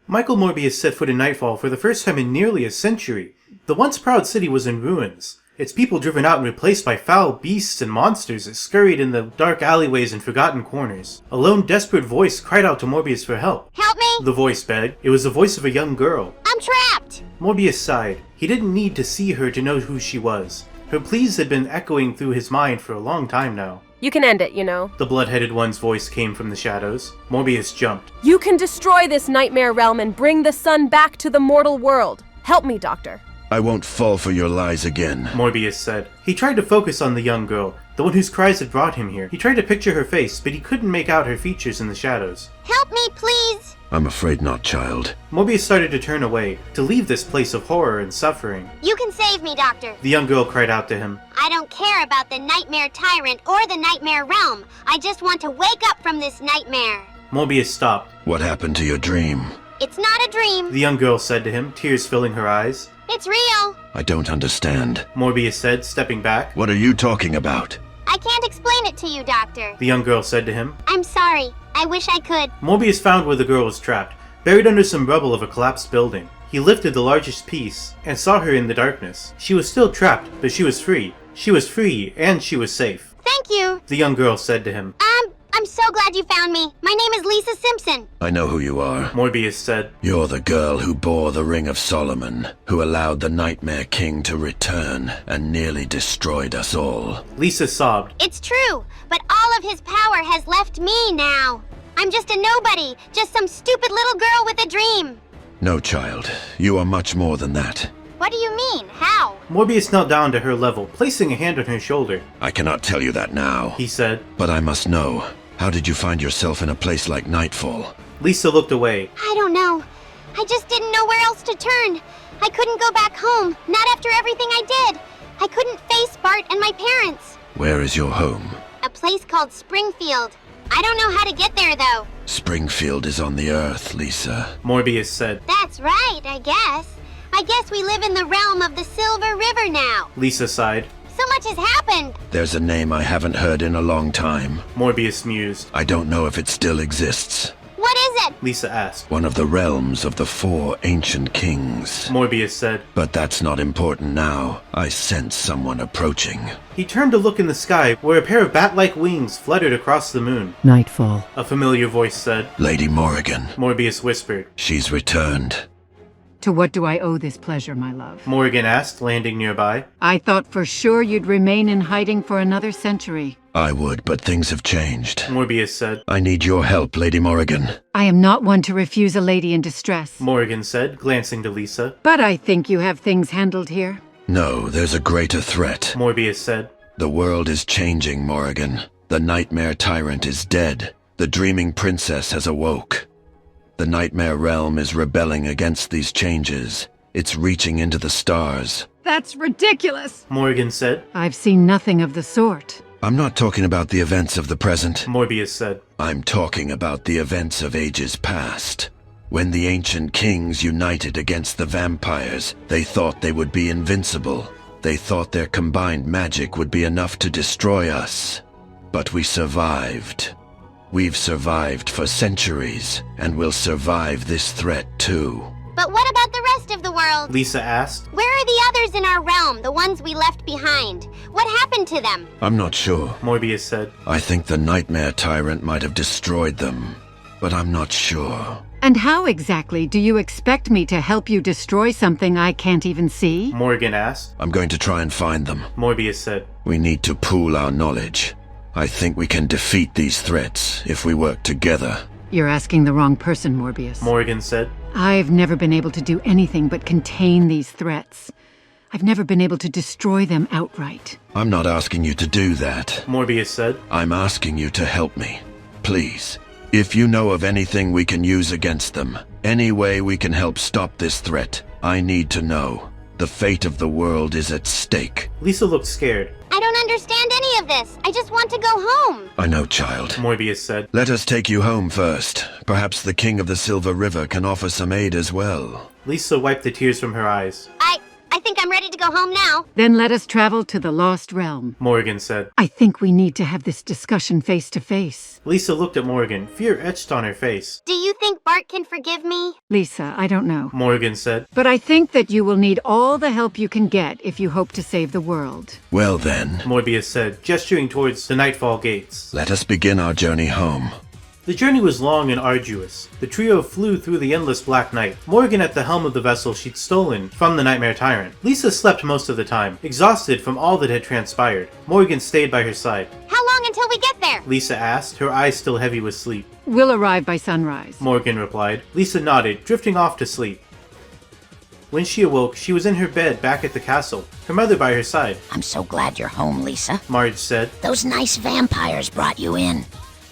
Michael Morbius set foot in Nightfall for the first time in nearly a century. The once proud city was in ruins, its people driven out and replaced by foul beasts and monsters that scurried in the dark alleyways and forgotten corners. A lone, desperate voice cried out to Morbius for help. Help me! The voice begged. It was the voice of a young girl. I'm trapped! Morbius sighed. He didn't need to see her to know who she was. Her pleas had been echoing through his mind for a long time now. You can end it, you know. The blood-headed one's voice came from the shadows. Morbius jumped. You can destroy this nightmare realm and bring the sun back to the mortal world. Help me, Doctor. I won't fall for your lies again, Morbius said. He tried to focus on the young girl, the one whose cries had brought him here. He tried to picture her face, but he couldn't make out her features in the shadows. Help me, please! I'm afraid not, child. Morbius started to turn away, to leave this place of horror and suffering. You can save me, Doctor. The young girl cried out to him. I don't care about the Nightmare Tyrant or the Nightmare Realm. I just want to wake up from this nightmare. Morbius stopped. What happened to your dream? It's not a dream. The young girl said to him, tears filling her eyes. It's real. I don't understand. Morbius said, stepping back. What are you talking about? I can't explain it to you, Doctor. The young girl said to him. I'm sorry. I wish I could. Morbius found where the girl was trapped, buried under some rubble of a collapsed building. He lifted the largest piece and saw her in the darkness. She was still trapped, but she was free. She was free, and she was safe. Thank you. The young girl said to him. I'm so glad you found me. My name is Lisa Simpson. I know who you are. Morbius said. You're the girl who bore the Ring of Solomon, who allowed the Nightmare King to return and nearly destroyed us all. Lisa sobbed. It's true, but all of his power has left me now. I'm just a nobody, just some stupid little girl with a dream. No, child. You are much more than that. What do you mean? How? Morbius knelt down to her level, placing a hand on her shoulder. I cannot tell you that now, He said. but I must know. How did you find yourself in a place like Nightfall? Lisa looked away. I don't know. I just didn't know where else to turn. I couldn't go back home, not after everything I did. I couldn't face Bart and my parents. Where is your home? A place called Springfield. I don't know how to get there, though. Springfield is on the earth, Lisa. Morbius said. That's right, I guess. I guess we live in the realm of the Silver River now. Lisa sighed. So much has happened. There's a name I haven't heard in a long time. Morbius mused. I don't know if it still exists. What is it? Lisa asked. One of the realms of the 4 ancient kings. Morbius said. But that's not important now. I sense someone approaching. He turned to look in the sky, where a pair of bat-like wings fluttered across the moon. Nightfall. A familiar voice said. Lady Morrigan. Morbius whispered. She's returned. To what do I owe this pleasure, my love? Morrigan asked, landing nearby. I thought for sure you'd remain in hiding for another century. I would, but things have changed. Morbius said. I need your help, Lady Morrigan. I am not one to refuse a lady in distress. Morrigan said, glancing to Lisa. But I think you have things handled here. No, there's a greater threat. Morbius said. The world is changing, Morrigan. The Nightmare Tyrant is dead. The Dreaming Princess has awoke. The Nightmare Realm is rebelling against these changes. It's reaching into the stars. That's ridiculous! Morrigan said. I've seen nothing of the sort. I'm not talking about the events of the present. Morbius said. I'm talking about the events of ages past. When the ancient kings united against the vampires, they thought they would be invincible. They thought their combined magic would be enough to destroy us. But we survived. We've survived for centuries, and we'll survive this threat too. But what about the rest of the world? Lisa asked. Where are the others in our realm, the ones we left behind? What happened to them? I'm not sure. Morbius said. I think the Nightmare Tyrant might have destroyed them, but I'm not sure. And how exactly do you expect me to help you destroy something I can't even see? Morgan asked. I'm going to try and find them. Morbius said. We need to pool our knowledge. I think we can defeat these threats if we work together. You're asking the wrong person, Morbius. Morgan said. I've never been able to do anything but contain these threats. I've never been able to destroy them outright. I'm not asking you to do that. Morbius said. I'm asking you to help me. Please. If you know of anything we can use against them, any way we can help stop this threat, I need to know. The fate of the world is at stake. Lisa looked scared. I don't understand any of this. I just want to go home. I know, child. Morbius said. Let us take you home first. Perhaps the King of the Silver River can offer some aid as well. Lisa wiped the tears from her eyes. I think I'm ready to go go home now. Then let us travel to the Lost Realm. Morgan said. I think we need to have this discussion face to face. Lisa looked at Morgan, fear etched on her face. Do you think Bart can forgive me? Lisa, I don't know. Morgan said. But I think that you will need all the help you can get if you hope to save the world. Well then, Morbius said, gesturing towards the Nightfall gates. let us begin our journey home. The journey was long and arduous. The trio flew through the endless black night, Morgan at the helm of the vessel she'd stolen from the Nightmare Tyrant. Lisa slept most of the time, exhausted from all that had transpired. Morgan stayed by her side. How long until we get there? Lisa asked, her eyes still heavy with sleep. We'll arrive by sunrise. Morgan replied. Lisa nodded, drifting off to sleep. When she awoke, she was in her bed back at the castle, her mother by her side. I'm so glad you're home, Lisa. Marge said. Those nice vampires brought you in.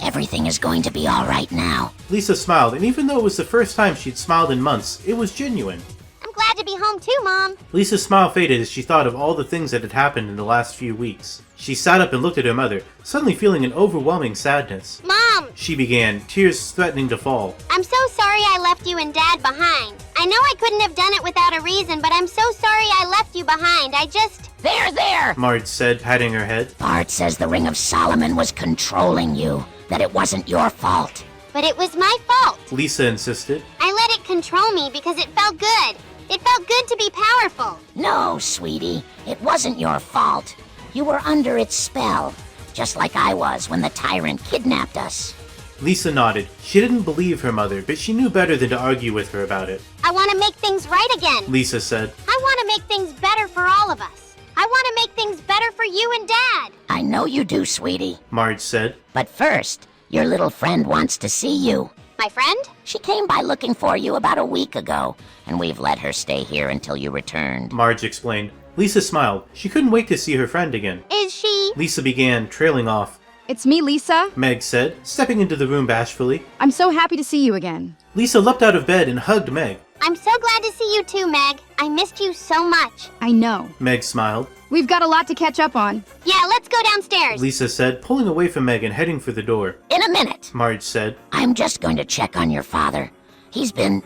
Everything is going to be all right now. Lisa smiled, and even though it was the first time she'd smiled in months, it was genuine. I'm glad to be home too, Mom. Lisa's smile faded as she thought of all the things that had happened in the last few weeks. She sat up and looked at her mother, suddenly feeling an overwhelming sadness. Mom! She began, tears threatening to fall. I'm so sorry I left you and Dad behind. I know I couldn't have done it without a reason, but I'm so sorry I left you behind. I just... There! Marge said, patting her head. Bart says the Ring of Solomon was controlling you, that it wasn't your fault. But it was my fault. Lisa insisted. I let it control me because it felt good. It felt good to be powerful. No, sweetie, it wasn't your fault. You were under its spell, just like I was when the tyrant kidnapped us. Lisa nodded. She didn't believe her mother, but she knew better than to argue with her about it. I want to make things right again. Lisa said. I want to make things better for all of us. I want to make things better for you and Dad. I know you do, sweetie. Marge said. But first, your little friend wants to see you. My friend? She came by looking for you about a week ago, and we've let her stay here until you returned. Marge explained. Lisa smiled. She couldn't wait to see her friend again. Is she? Lisa began, trailing off. It's me, Lisa. Meg said, stepping into the room bashfully. I'm so happy to see you again. Lisa leapt out of bed and hugged Meg. I'm so glad to see you too, Meg. I missed you so much. I know. Meg smiled. We've got a lot to catch up on. Yeah, let's go downstairs. Lisa said, pulling away from Meg and heading for the door. In a minute. Marge said. I'm just going to check on your father. He's been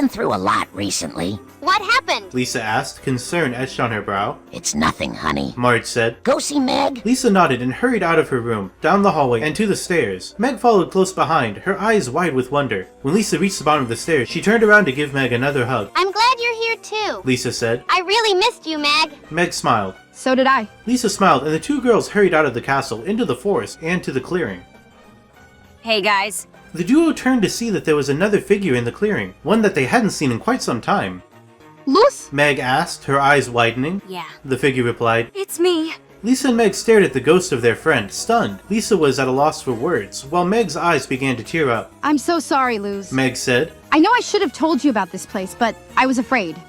through a lot recently. What happened? Lisa asked, concern etched on her brow. It's nothing, honey. Marge said. Go see Meg. Lisa nodded and hurried out of her room, down the hallway, and to the stairs. Meg followed close behind, her eyes wide with wonder. When Lisa reached the bottom of the stairs, she turned around to give Meg another hug. I'm glad you're here too. Lisa said. I really missed you, Meg. Meg smiled. So did I. Lisa smiled, and the two girls hurried out of the castle, into the forest, and to the clearing. Hey guys. The duo turned to see that there was another figure in the clearing, one that they hadn't seen in quite some time. Luz? Meg asked, her eyes widening. Yeah. The figure replied. It's me. Lisa and Meg stared at the ghost of their friend, stunned. Lisa was at a loss for words, while Meg's eyes began to tear up. I'm so sorry, Luz. Meg said. I know I should have told you about this place, but I was afraid.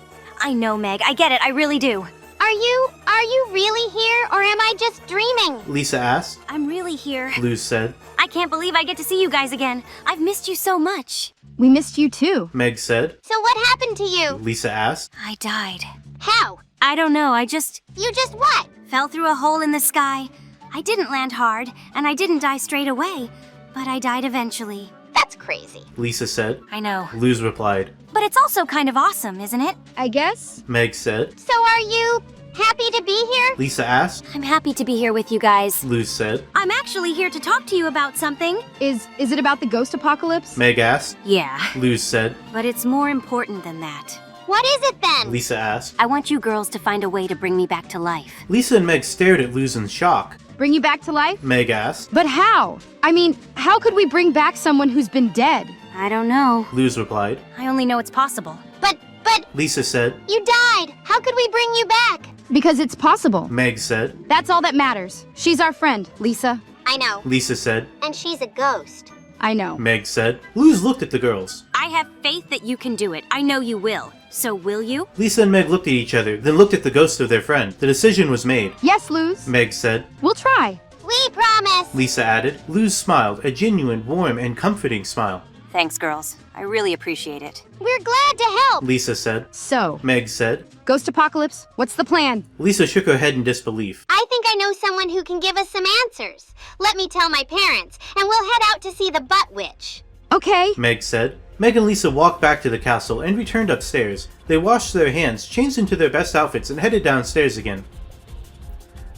I know, Meg. I get it. I really do. Are you really here, or am I just dreaming? Lisa asked. I'm really here. Luz said. I can't believe I get to see you guys again. I've missed you so much. We missed you too. Meg said. So what happened to you? Lisa asked. I died. How? I don't know. I just You just what? fell through a hole in the sky. I didn't land hard, and I didn't die straight away, but I died eventually. That's crazy. Lisa said. I know. Luz replied. But it's also kind of awesome, isn't it? I guess. Meg said. So are you happy to be here? Lisa asked. I'm happy to be here with you guys. Luz said. I'm actually here to talk to you about something. Is it about the ghost apocalypse? Meg asked. Yeah, Luz said. but it's more important than that. What is it then? Lisa asked. I want you girls to find a way to bring me back to life. Lisa and Meg stared at Luz in shock. Bring you back to life? Meg asked. But how? I mean, how could we bring back someone who's been dead? I don't know. Luz replied. I only know it's possible. But Lisa said. you died. How could we bring you back? Because it's possible. Meg said. That's all that matters. She's our friend, Lisa. I know. Lisa said. And she's a ghost. I know. Meg said. Luz looked at the girls. I have faith that you can do it. I know you will. So will you? Lisa and Meg looked at each other, then looked at the ghost of their friend. The decision was made. Yes, Luz. Meg said. We'll try. We promise. Lisa added. Luz smiled, a genuine, warm, and comforting smile. Thanks, girls. I really appreciate it. We're glad to help. Lisa said. So, Meg said. Ghost Apocalypse, what's the plan? Lisa shook her head in disbelief. I think I know someone who can give us some answers. Let me tell my parents, and we'll head out to see the Butt Witch. Okay. Meg said. Meg and Lisa walked back to the castle and returned upstairs. They washed their hands, changed into their best outfits, and headed downstairs again.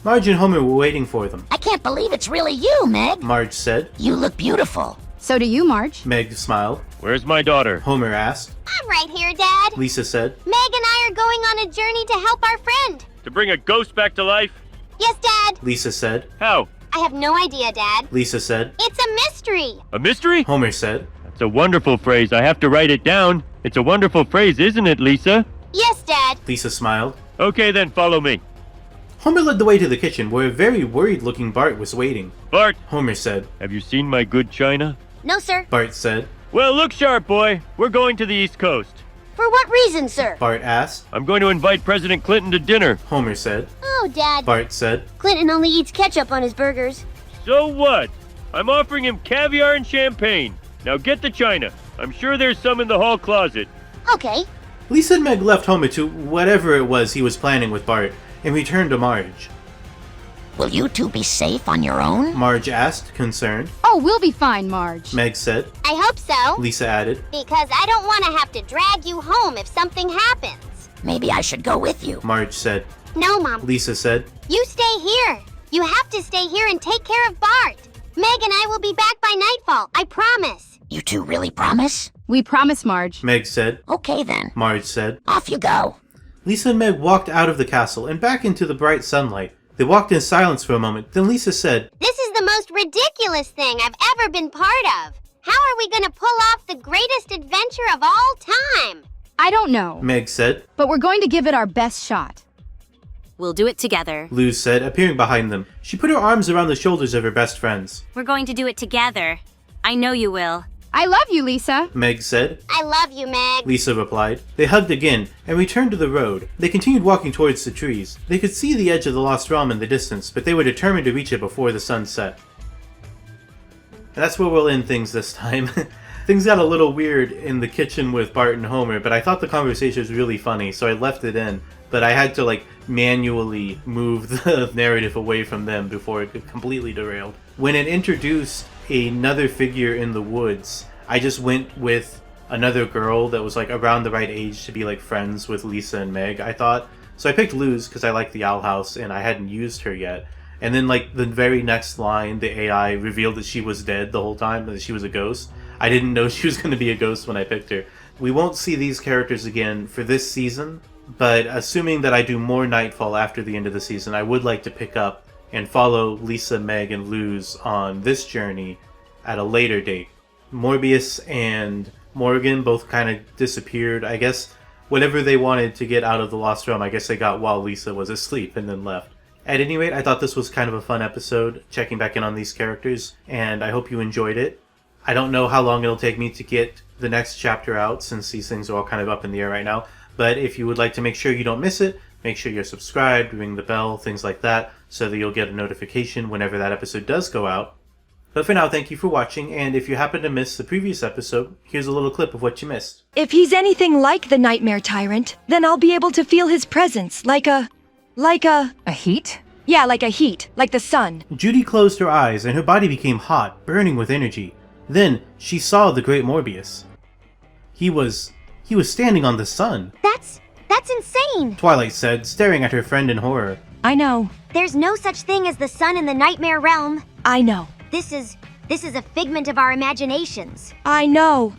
Marge and Homer were waiting for them. I can't believe it's really you, Meg. Marge said. You look beautiful. So do you, Marge. Meg smiled. Where's my daughter? Homer asked. I'm right here, Dad. Lisa said. Meg and I are going on a journey to help our friend. To bring a ghost back to life? Yes, Dad. Lisa said. How? I have no idea, Dad. Lisa said. It's a mystery. A mystery? Homer said. That's a wonderful phrase. I have to write it down. It's a wonderful phrase, isn't it, Lisa? Yes, Dad. Lisa smiled. Okay, then follow me. Homer led the way to the kitchen, where a very worried-looking Bart was waiting. Bart, Homer said. have you seen my good china? No, sir. Bart said. Well, look sharp, boy. We're going to the East Coast. For what reason, sir? Bart asked. I'm going to invite President Clinton to dinner. Homer said. Oh, Dad. Bart said. Clinton only eats ketchup on his burgers. So what? I'm offering him caviar and champagne. Now get the china. I'm sure there's some in the hall closet. Okay. Lisa and Meg left Homer to whatever it was he was planning with Bart, and returned to Marge. Will you two be safe on your own? Marge asked, concerned. Oh, we'll be fine, Marge. Meg said. I hope so. Lisa added. Because I don't want to have to drag you home if something happens. Maybe I should go with you. Marge said. No, Mom. Lisa said. You stay here. You have to stay here and take care of Bart. Meg and I will be back by nightfall. I promise. You two really promise? We promise, Marge. Meg said. Okay then. Marge said. Off you go. Lisa and Meg walked out of the castle and back into the bright sunlight. They walked in silence for a moment, then Lisa said, This is the most ridiculous thing I've ever been part of. How are we going to pull off the greatest adventure of all time? I don't know, Meg said. but we're going to give it our best shot. We'll do it together. Luz said, appearing behind them. She put her arms around the shoulders of her best friends. We're going to do it together. I know you will. I love you, Lisa. Meg said. I love you, Meg. Lisa replied. They hugged again and returned to the road. They continued walking towards the trees. They could see the edge of the Lost Realm in the distance, but they were determined to reach it before the sun set. And that's where we'll end things this time. Things got a little weird in the kitchen with Bart and Homer, but I thought the conversation was really funny, so I left it in. But I had to manually move the narrative away from them before it completely derailed. When it introduced another figure in the woods, I just went with another girl that was around the right age to be friends with Lisa and Meg, I thought. So I picked Luz because I like the Owl House and I hadn't used her yet. And then the very next line, the AI revealed that she was dead the whole time, that she was a ghost. I didn't know she was going to be a ghost when I picked her. We won't see these characters again for this season, but assuming that I do more Nightfall after the end of the season, I would like to pick up and follow Lisa, Meg, and Luz on this journey at a later date. Morbius and Morgan both kind of disappeared. I guess whatever they wanted to get out of the Lost Realm, I guess they got while Lisa was asleep and then left. At any rate, I thought this was kind of a fun episode, checking back in on these characters, and I hope you enjoyed it. I don't know how long it'll take me to get the next chapter out, since these things are all kind of up in the air right now, but if you would like to make sure you don't miss it, make sure you're subscribed, ring the bell, things like that, so that you'll get a notification whenever that episode does go out. But for now, thank you for watching, and if you happen to miss the previous episode, here's a little clip of what you missed. If he's anything like the Nightmare Tyrant, then I'll be able to feel his presence, like a... A heat? Yeah, like a heat, like the sun. Judy closed her eyes, and her body became hot, burning with energy. Then, she saw the great Morbius. He was standing on the sun. That's insane. Twilight said, staring at her friend in horror. I know. There's no such thing as the sun in the Nightmare Realm. I know. This is a figment of our imaginations. I know.